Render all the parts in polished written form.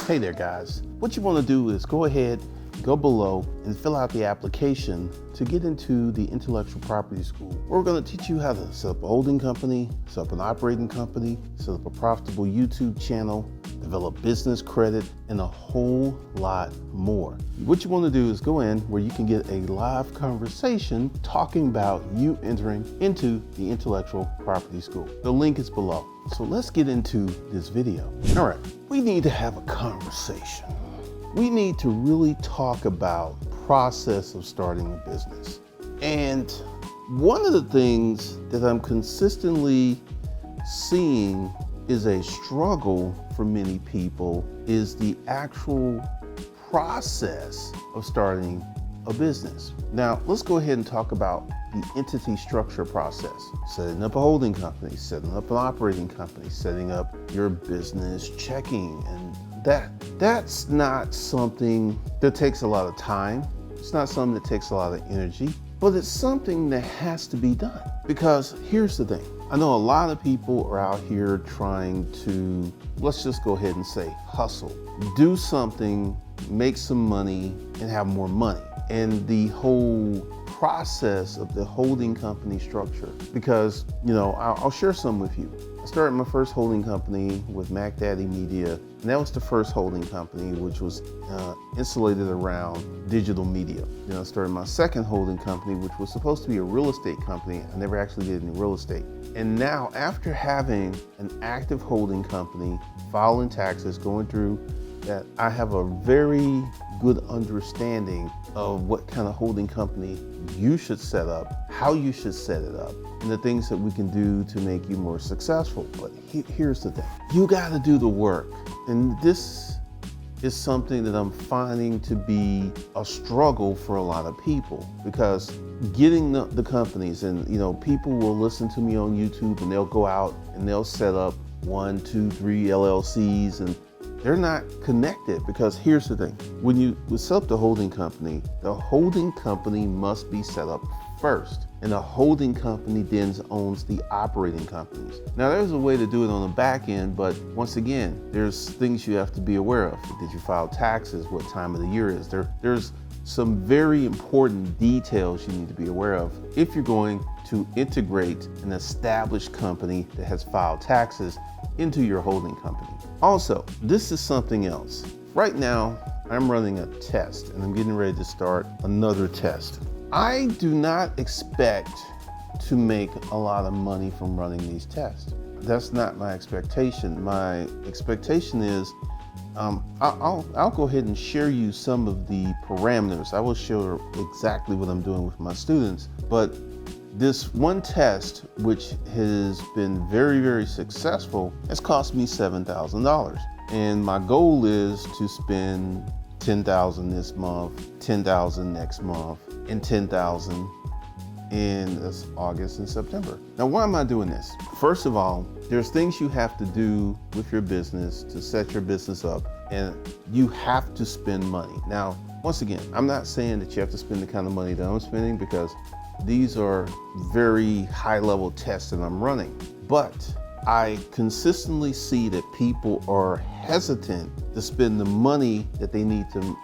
Hey there guys, what you want to do is go ahead, go below and fill out the application to get into the intellectual property school. We're going to teach you how to set up a holding company, set up an operating company, set up a profitable YouTube channel, develop business credit, and a whole lot more. What you want to do is go in where you can get a live conversation talking about you entering into the intellectual property school. The link is below. So let's get into this video. All right, we need to have a conversation. We need to really talk about the process of starting a business. And one of the things that I'm consistently seeing is a struggle for many people is the actual process of starting a business. Now, let's go ahead and talk about the entity structure process. Setting up a holding company, setting up an operating company, setting up your business checking, and that's not something that takes a lot of time. It's not something that takes a lot of energy, but it's something that has to be done. Because here's the thing. I know a lot of people are out here trying to, let's just go ahead and say, hustle. Do something, make some money, and have more money. And the whole process of the holding company structure, because, I'll share some with you. I started my first holding company with Mac Daddy Media, and that was the first holding company which was insulated around digital media. I started my second holding company, which was supposed to be a real estate company. I never actually did any real estate. And now, after having an active holding company, filing taxes, going through that, I have a very good understanding of what kind of holding company you should set up, how you should set it up, and the things that we can do to make you more successful. But here's the thing. You got to do the work. And this is something that I'm finding to be a struggle for a lot of people, because getting the companies, and people will listen to me on YouTube and they'll go out and they'll set up 1, 2, 3 LLCs, and they're not connected. Because here's the thing. When you set up the holding company must be set up first. And the holding company then owns the operating companies. Now, there's a way to do it on the back end, but once again, there's things you have to be aware of. Did you file taxes? What time of the year is there? There's some very important details you need to be aware of if you're going to integrate an established company that has filed taxes into your holding company. Also, this is something else. Right now, I'm running a test and I'm getting ready to start another test. I do not expect to make a lot of money from running these tests. That's not my expectation. My expectation is I'll go ahead and share you some of the parameters. I will share exactly what I'm doing with my students. But this one test, which has been very, very successful, has cost me $7,000. And my goal is to spend $10,000 this month, $10,000 next month, and $10,000 in this August and September. Now, why am I doing this? First of all, there's things you have to do with your business to set your business up, and you have to spend money. Now, once again, I'm not saying that you have to spend the kind of money that I'm spending, because these are very high-level tests that I'm running. But I consistently see that people are hesitant to spend the money that they need to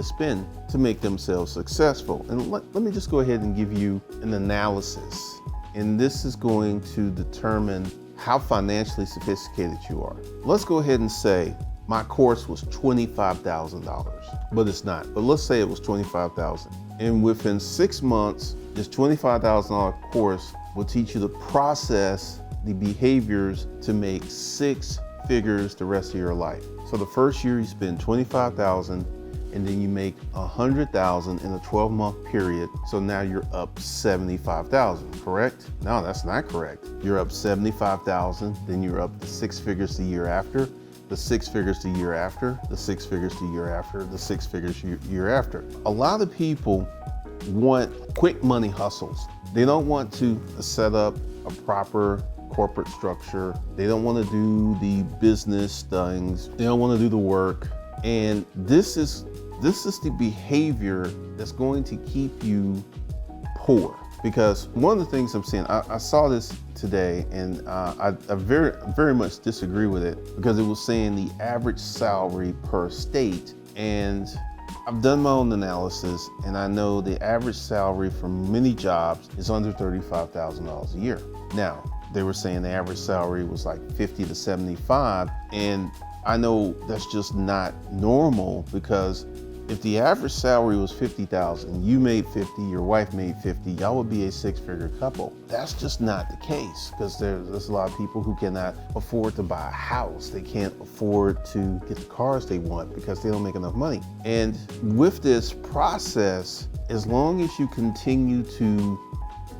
spend to make themselves successful. And let me just go ahead and give you an analysis. And this is going to determine how financially sophisticated you are. Let's go ahead and say my course was $25,000, but it's not. But let's say it was $25,000. And within 6 months, this $25,000 course will teach you the process, the behaviors to make 6 figures the rest of your life. So the first year you spend $25,000, and then you make $100,000 in a 12-month period. So now you're up $75,000, correct? No, that's not correct. You're up $75,000, then you're up to 6 figures the year after, the 6 figures the year after, the 6 figures the year after, the 6 figures year after. A lot of people want quick money hustles. They don't want to set up a proper corporate structure. They don't want to do the business things. They don't want to do the work. And this is the behavior that's going to keep you poor. Because one of the things I'm seeing, I saw this today, and I very much disagree with it, because it was saying the average salary per state. And I've done my own analysis, and I know the average salary for many jobs is under $35,000 a year. Now, they were saying the average salary was like 50 to 75, and I know that's just not normal, because if the average salary was 50,000, you made 50, your wife made 50, y'all would be a six-figure couple. That's just not the case, because there's a lot of people who cannot afford to buy a house. They can't afford to get the cars they want because they don't make enough money. And with this process, as long as you continue to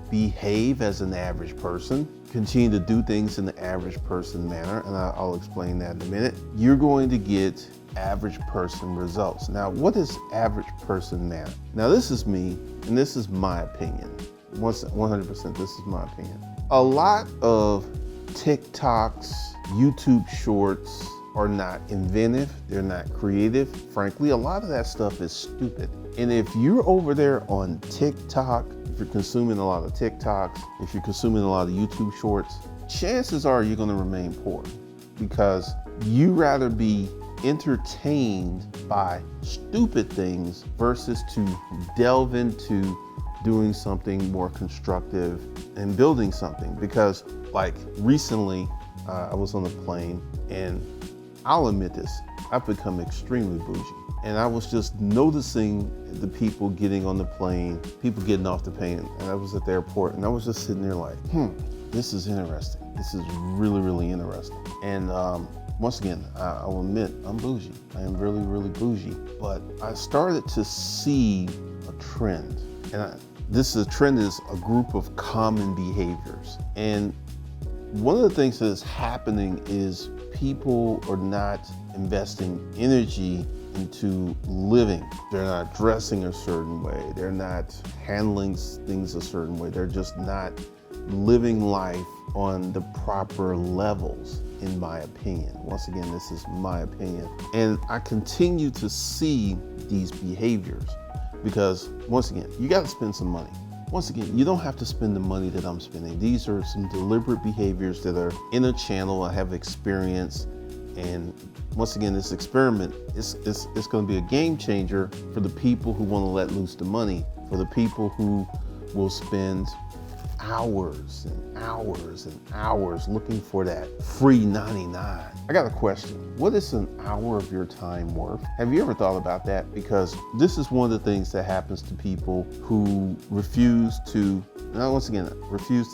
behave as an average person, continue to do things in the average person manner, and I'll explain that in a minute, you're going to get average person results. Now, what is average person manner? Now, this is me, and this is my opinion. 100%, this is my opinion. A lot of TikToks, YouTube shorts are not inventive, they're not creative. Frankly, a lot of that stuff is stupid. And if you're over there on TikTok, if you're consuming a lot of TikToks, if you're consuming a lot of YouTube shorts, chances are you're gonna remain poor, because you rather be entertained by stupid things versus to delve into doing something more constructive and building something. Because like recently, I was on a plane, and I'll admit this, I've become extremely bougie. And I was just noticing the people getting on the plane, people getting off the plane, and I was at the airport, and I was just sitting there like, this is interesting. This is really, really interesting. And once again, I will admit, I'm bougie. I am really, really bougie. But I started to see a trend. And this trend is a group of common behaviors. And one of the things that is happening is people are not investing energy into living. They're not dressing a certain way. They're not handling things a certain way. They're just not living life on the proper levels, in my opinion. Once again, this is my opinion. And I continue to see these behaviors because, once again, you got to spend some money. Once again, you don't have to spend the money that I'm spending. These are some deliberate behaviors that are in a channel I have experience. And once again, this experiment is going to be a game changer for the people who want to let loose the money, for the people who will spend hours and hours and hours looking for that free 99. I got a question. What is an hour of your time worth? Have you ever thought about that? Because this is one of the things that happens to people who refuse to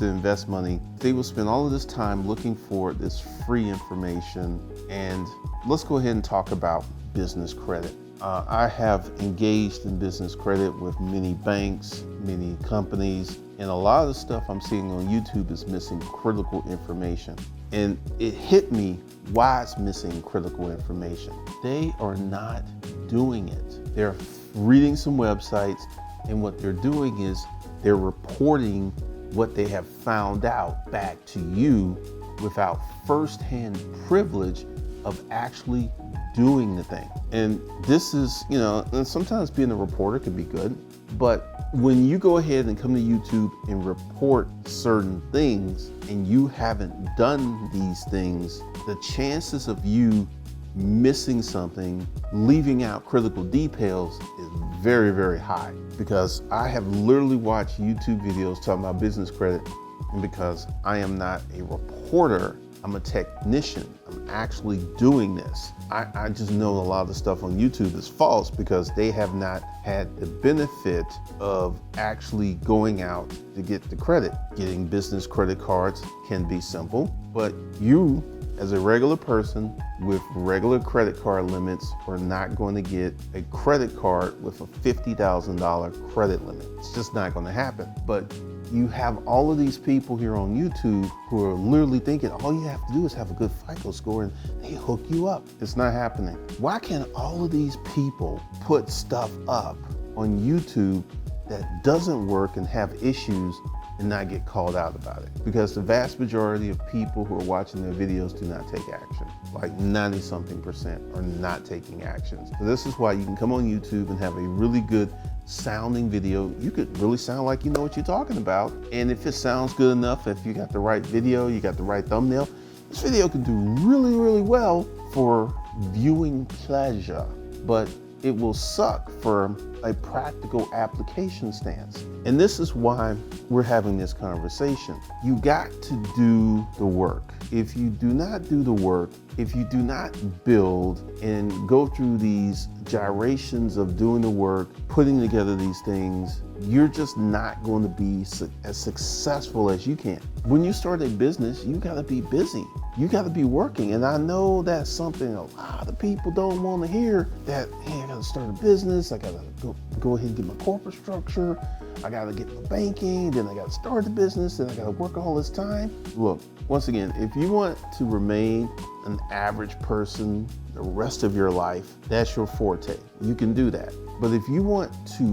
invest money. They will spend all of this time looking for this free information. And let's go ahead and talk about business credit. I have engaged in business credit with many banks, many companies, and a lot of the stuff I'm seeing on YouTube is missing critical information. And it hit me why it's missing critical information. They are not doing it. They're reading some websites, and what they're doing is they're reporting what they have found out back to you without firsthand privilege of actually doing the thing. And this is, and sometimes being a reporter can be good, but when you go ahead and come to YouTube and report certain things and you haven't done these things, the chances of you missing something, leaving out critical details is very, very high. Because I have literally watched YouTube videos talking about business credit, and because I am not a reporter, I'm a technician. I'm actually doing this. I just know a lot of the stuff on YouTube is false because they have not had the benefit of actually going out to get the credit. Getting business credit cards can be simple, but you, as a regular person with regular credit card limits, are not going to get a credit card with a $50,000 credit limit. It's just not going to happen. But you have all of these people here on YouTube who are literally thinking all you have to do is have a good FICO score and they hook you up. It's not happening. Why can't all of these people put stuff up on YouTube that doesn't work and have issues and not get called out about it. Because the vast majority of people who are watching their videos do not take action. Like 90-something% are not taking actions. So this is why you can come on YouTube and have a really good sounding video. You could really sound like you know what you're talking about. And if it sounds good enough, if you got the right video, you got the right thumbnail, this video can do really, really well for viewing pleasure. But it will suck for a practical application stance. And this is why we're having this conversation. You got to do the work. If you do not do the work, if you do not build and go through these gyrations of doing the work, putting together these things, you're just not going to be as successful as you can. When you start a business, you got to be busy. You got to be working. And I know that's something a lot of people don't want to hear, that, hey, I got to start a business. I got to go ahead and get my corporate structure. I got to get my banking. Then I got to start the business. Then I got to work all this time. Look, once again, if you want to remain an average person the rest of your life, that's your forte. You can do that. But if you want to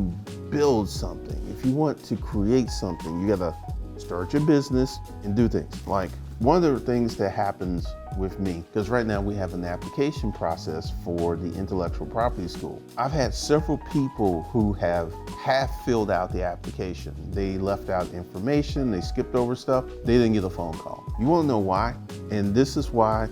build something, if you want to create something, you got to start your business and do things. Like one of the things that happens with me, because right now we have an application process for the intellectual property school. I've had several people who have half filled out the application. They left out information, they skipped over stuff, they didn't get a phone call. You want to know why? And this is why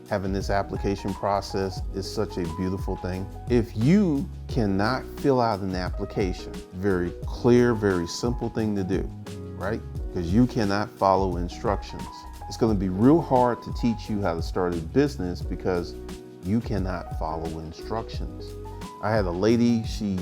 having this application process is such a beautiful thing. If you cannot fill out an application, very clear, very simple thing to do, right? Because you cannot follow instructions. It's going to be real hard to teach you how to start a business because you cannot follow instructions. I had a lady, she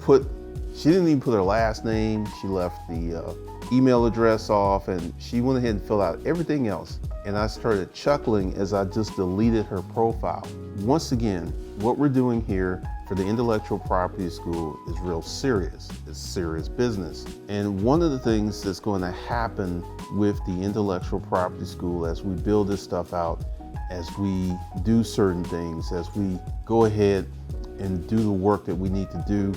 didn't even put her last name. She left the email address off, and she went ahead and filled out everything else. And I started chuckling as I just deleted her profile. Once again, what we're doing here for the intellectual property school is real serious. It's serious business. And one of the things that's going to happen with the intellectual property school as we build this stuff out, as we do certain things, as we go ahead and do the work that we need to do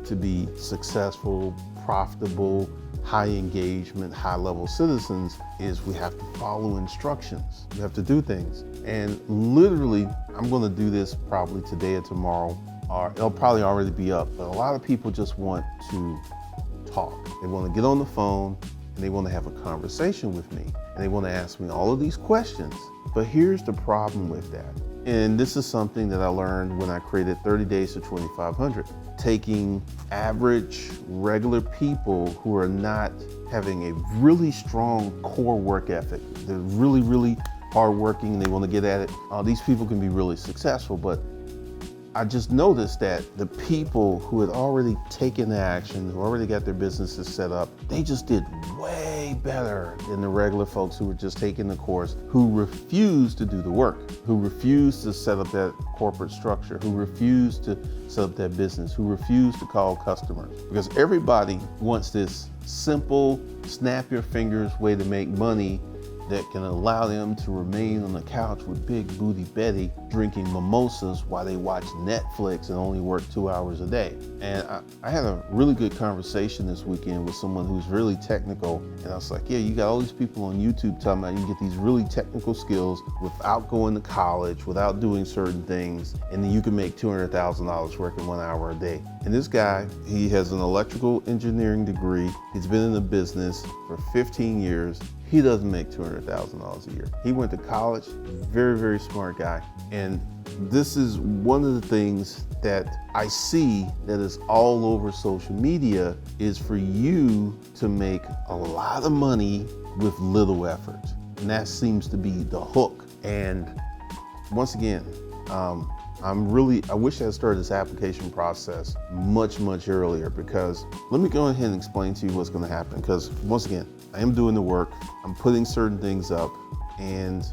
to be successful, profitable, high engagement, high level citizens, is we have to follow instructions. We have to do things. And literally, I'm going to do this probably today or tomorrow, or it'll probably already be up. But a lot of people just want to talk. They want to get on the phone and they want to have a conversation with me. And they want to ask me all of these questions. But here's the problem with that. And this is something that I learned when I created 30 Days to 2,500. Taking average, regular people who are not having a really strong core work ethic. They're really, really hardworking and they want to get at it. These people can be really successful, but I just noticed that the people who had already taken action, who already got their businesses set up, they just did way better than the regular folks who were just taking the course, who refused to do the work, who refused to set up that corporate structure, who refused to set up that business, who refused to call customers. Because everybody wants this simple, snap your fingers way to make money that can allow them to remain on the couch with Big Booty Betty drinking mimosas while they watch Netflix and only work 2 hours a day. And I had a really good conversation this weekend with someone who's really technical. And I was like, yeah, you got all these people on YouTube talking about you can get these really technical skills without going to college, without doing certain things, and then you can make $200,000 working 1 hour a day. And this guy, he has an electrical engineering degree. He's been in the business for 15 years. He doesn't make $200,000 a year. He went to college, very, very smart guy. And this is one of the things that I see that is all over social media, is for you to make a lot of money with little effort. And that seems to be the hook. And once again, I wish I had started this application process much, much earlier, because let me go ahead and explain to you what's going to happen. Because once again, I am doing the work, I'm putting certain things up, and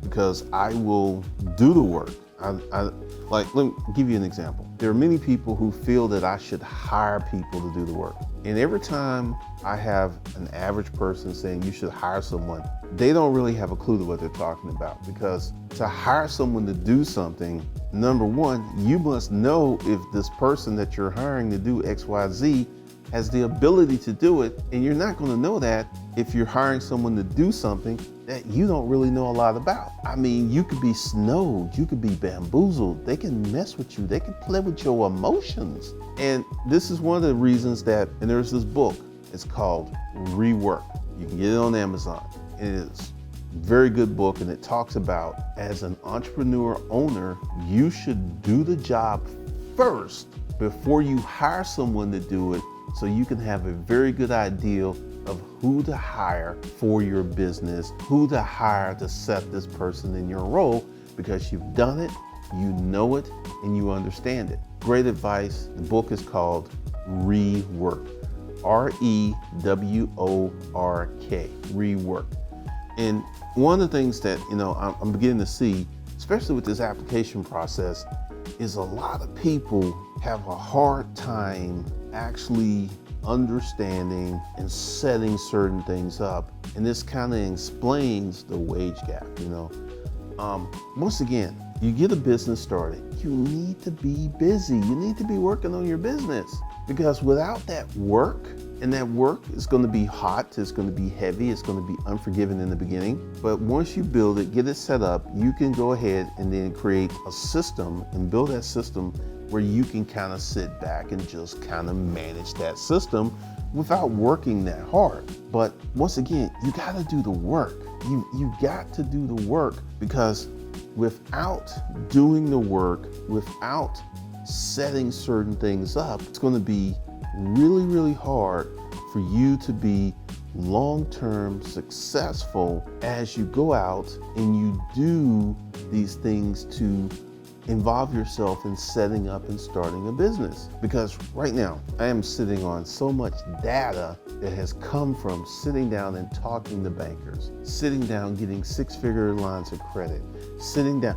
because I will do the work. Let me give you an example. There are many people who feel that I should hire people to do the work. And every time I have an average person saying you should hire someone, they don't really have a clue to what they're talking about. Because to hire someone to do something, number one, you must know if this person that you're hiring to do X, Y, Z has the ability to do it, and you're not going to know that if you're hiring someone to do something that you don't really know a lot about. I mean, you could be snowed, you could be bamboozled, they can mess with you, they can play with your emotions. And this is one of the reasons that, and there's this book, it's called Rework. You can get it on Amazon. It is a very good book, and it talks about, as an entrepreneur owner, you should do the job first before you hire someone to do it, so you can have a very good idea of who to hire for your business, who to hire to set this person in your role, because you've done it, you know it, and you understand it. Great advice. The book is called Rework. R-E-W-O-R-K, Rework. And one of the things that, I'm beginning to see, especially with this application process, is a lot of people have a hard time actually understanding and setting certain things up. And this kind of explains the wage gap, Once again, you get a business started, you need to be busy. You need to be working on your business, because without that work, and that work is going to be hot, it's going to be heavy, it's going to be unforgiving in the beginning. But once you build it, get it set up, you can go ahead and then create a system and build that system where you can kind of sit back and just kind of manage that system without working that hard. But once again, you got to do the work. You got to do the work, because without doing the work, without setting certain things up, it's going to be really, really hard for you to be long-term successful as you go out and you do these things to involve yourself in setting up and starting a business. Because right now, I am sitting on so much data that has come from sitting down and talking to bankers, sitting down getting six-figure lines of credit, sitting down.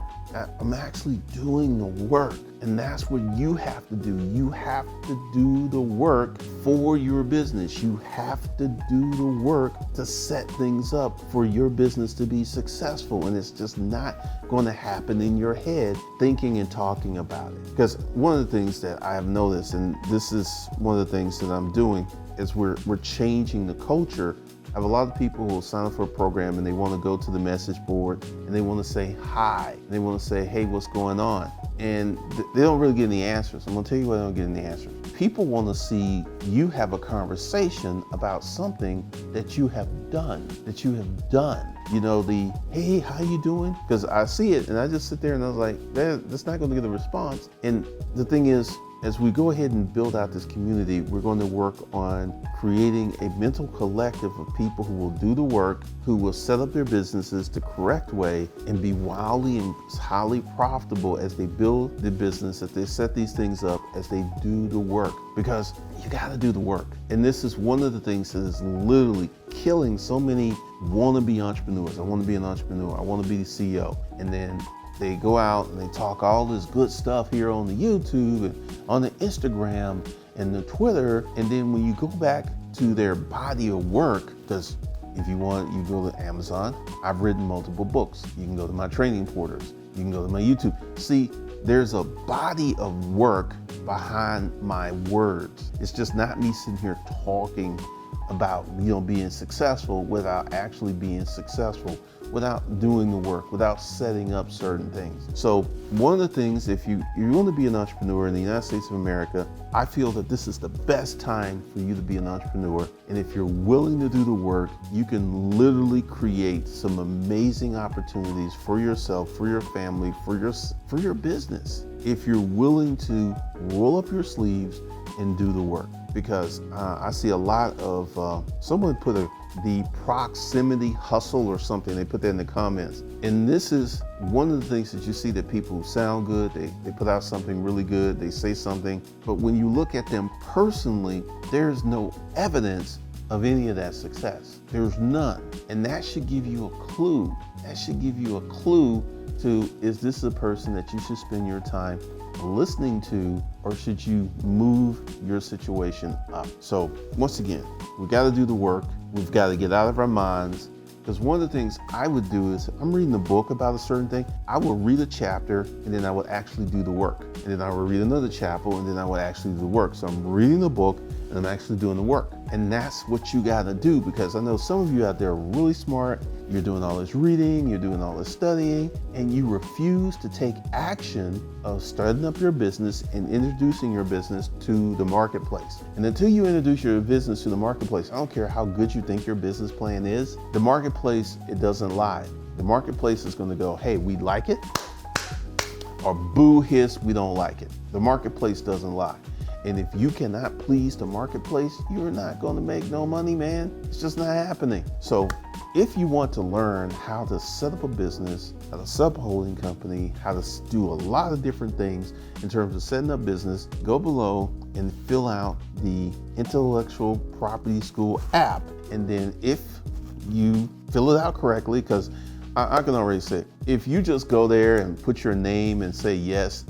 I'm actually doing the work, and that's what you have to do. You have to do the work for your business. You have to do the work to set things up for your business to be successful, and it's just not going to happen in your head thinking and talking about it. Because one of the things that I have noticed, and this is one of the things that I'm doing, is we're changing the culture. I have a lot of people who will sign up for a program and they want to go to the message board and they want to say hi. They want to say, hey, what's going on? And they don't really get any answers. I'm going to tell you why they don't get any answers. People want to see you have a conversation about something that you have done, the, hey, how you doing? Because I see it and I just sit there and I was like, that's not going to get a response. And the thing is, as we go ahead and build out this community, we're going to work on creating a mental collective of people who will do the work, who will set up their businesses the correct way and be wildly and highly profitable as they build the business, as they set these things up, as they do the work. Because you got to do the work. And this is one of the things that is literally killing so many wannabe entrepreneurs. I want to be an entrepreneur. I want to be the CEO. And then they go out and they talk all this good stuff here on the YouTube and on the Instagram and the Twitter. And then when you go back to their body of work, because if you want, you go to Amazon. I've written multiple books. You can go to my training portals. You can go to my YouTube. See, there's a body of work behind my words. It's just not me sitting here talking about being successful without actually being successful, without doing the work, without setting up certain things. So one of the things, if you want to be an entrepreneur in the United States of America, I feel that this is the best time for you to be an entrepreneur. And if you're willing to do the work, you can literally create some amazing opportunities for yourself, for your family, for your business, if you're willing to roll up your sleeves and do the work. Because I see a lot of, someone put the proximity hustle or something, they put that in the comments. And this is one of the things that you see, that people who sound good, they put out something really good, they say something, but when you look at them personally, there's no evidence of any of that success. There's none. And that should give you a clue. That should give you a clue to, is this a person that you should spend your time listening to, or should you move your situation up? So once again, we got to do the work. We've got to get out of our minds Because one of the things I would do is, I'm reading a book about a certain thing, I will read a chapter and then I would actually do the work. And then I would read another chapter and then I would actually do the work. So I'm reading the book and I'm actually doing the work. And that's what you gotta do, because I know some of you out there are really smart. You're doing all this reading, you're doing all this studying, and you refuse to take action of starting up your business and introducing your business to the marketplace. And until you introduce your business to the marketplace, I don't care how good you think your business plan is, the marketplace, it doesn't lie. The marketplace is gonna go, hey, we like it, or boo hiss, we don't like it. The marketplace doesn't lie. And if you cannot please the marketplace, you're not gonna make no money, man. It's just not happening. So if you want to learn how to set up a business, how to set up a holding company, how to do a lot of different things in terms of setting up business, go below and fill out the Intellectual Property School app. And then if you fill it out correctly, because I can already say, if you just go there and put your name and say yes,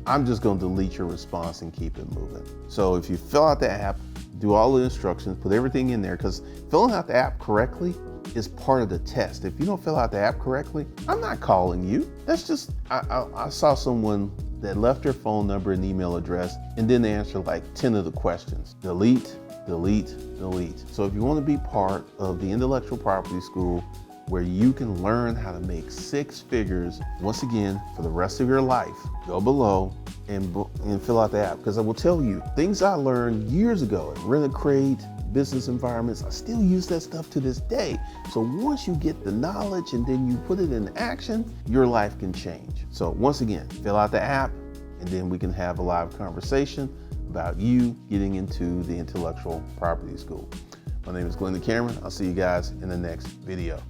I'm just going to delete your response and keep it moving. So if you fill out the app, do all the instructions, put everything in there, because filling out the app correctly is part of the test. If you don't fill out the app correctly, I'm not calling you. That's just, I saw someone that left their phone number and email address, and then they answered like 10 of the questions. Delete, delete, delete. So if you want to be part of the Intellectual Property School, where you can learn how to make 6 figures, once again, for the rest of your life, go below and fill out the app. Because I will tell you, things I learned years ago at Rent-A-Crate, business environments, I still use that stuff to this day. So once you get the knowledge and then you put it in action, your life can change. So once again, fill out the app, and then we can have a live conversation about you getting into the Intellectual Property School. My name is Glenn Cameron. I'll see you guys in the next video.